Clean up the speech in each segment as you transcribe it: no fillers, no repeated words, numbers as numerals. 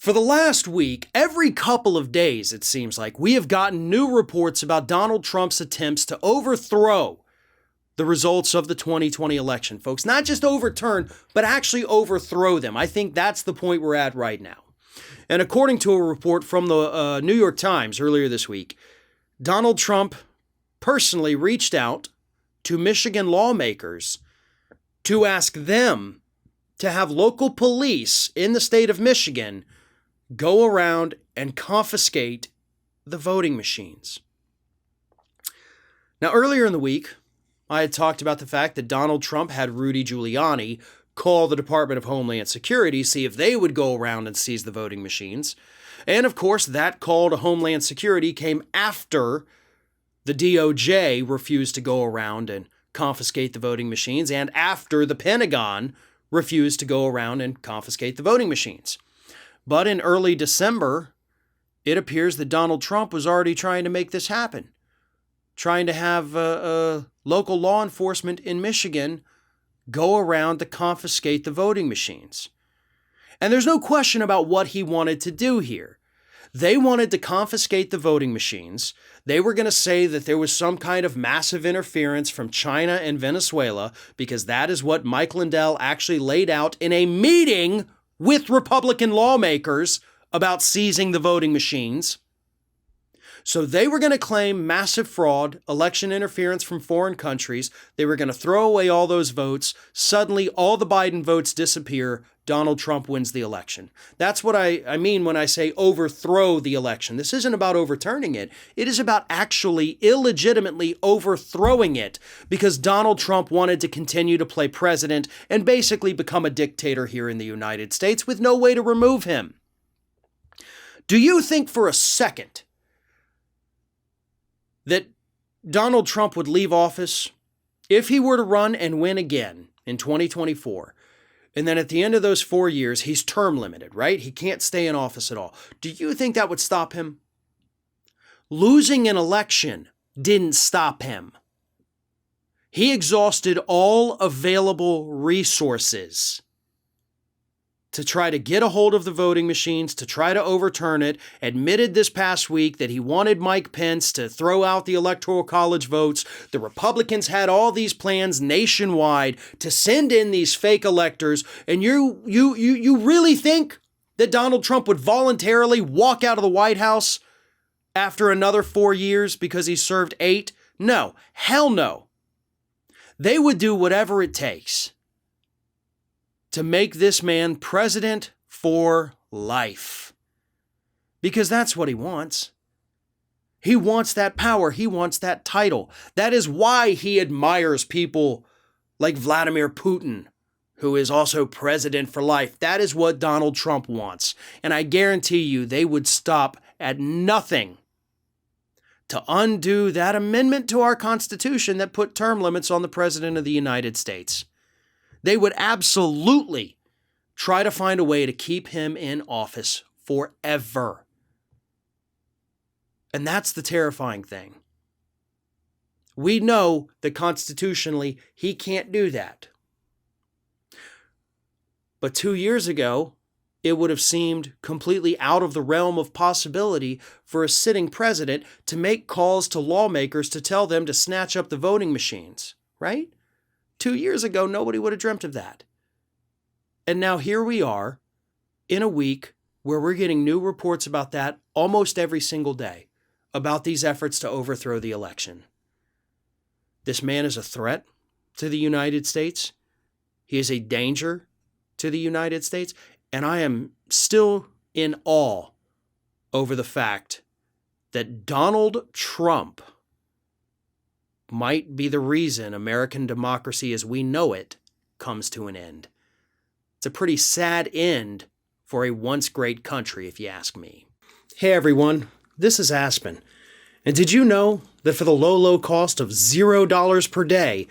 For the last week, every couple of days, it seems like, we have gotten new reports about Donald Trump's attempts to overthrow the results of the 2020 election, folks. Not just overturn, but actually overthrow them. I think that's the point we're at right now. And according to a report from the New York Times earlier this week, Donald Trump personally reached out to Michigan lawmakers to ask them to have local police in the state of Michigan go around and confiscate the voting machines. Now, earlier in the week, I had talked about the fact that Donald Trump had Rudy Giuliani call the Department of Homeland Security, see if they would go around and seize the voting machines. And of course, that call to Homeland Security came after the DOJ refused to go around and confiscate the voting machines, and after the Pentagon refused to go around and confiscate the voting machines. But in early December, it appears that Donald Trump was already trying to make this happen, trying to have local law enforcement in Michigan go around to confiscate the voting machines. And there's no question about what he wanted to do here. They wanted to confiscate the voting machines. They were going to say that there was some kind of massive interference from China and Venezuela, because that is what Mike Lindell actually laid out in a meeting with Republican lawmakers about seizing the voting machines. So they were going to claim massive fraud, election interference from foreign countries. They were going to throw away all those votes. Suddenly, all the Biden votes disappear. Donald Trump wins the election. That's what I mean when I say overthrow the election. This isn't about overturning it. It is about actually illegitimately overthrowing it, because Donald Trump wanted to continue to play president and basically become a dictator here in the United States with no way to remove him. Do you think for a second that Donald Trump would leave office if he were to run and win again in 2024? And then at the end of those 4 years, he's term limited, right? He can't stay in office at all. Do you think that would stop him? Losing an election didn't stop him. He exhausted all available resources to try to get a hold of the voting machines, to try to overturn it, admitted this past week that he wanted Mike Pence to throw out the Electoral College votes. The Republicans had all these plans nationwide to send in these fake electors. And you really think that Donald Trump would voluntarily walk out of the White House after another 4 years because he served 8? No, hell no. They would do whatever it takes to make this man president for life. Because that's what he wants. He wants that power. He wants that title. That is why he admires people like Vladimir Putin, who is also president for life. That is what Donald Trump wants. And I guarantee you they would stop at nothing to undo that amendment to our Constitution that put term limits on the President of the United States. They would absolutely try to find a way to keep him in office forever. And that's the terrifying thing. We know that constitutionally he can't do that. But 2 years ago, it would have seemed completely out of the realm of possibility for a sitting president to make calls to lawmakers to tell them to snatch up the voting machines, right? 2 years ago, nobody would have dreamt of that. And now here we are in a week where we're getting new reports about that almost every single day, about these efforts to overthrow the election. This man is a threat to the United States. He is a danger to the United States. And I am still in awe over the fact that Donald Trump might be the reason American democracy as we know it comes to an end. It's a pretty sad end for a once great country, if you ask me. Hey everyone, this is Aspen. And did you know that for the low cost of $0 per day,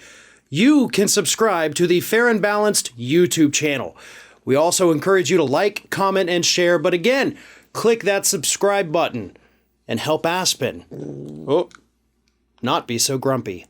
you can subscribe to the Fair and Balanced YouTube channel? We also encourage you to like, comment, and share. But again, click that subscribe button and help Aspen not be so grumpy.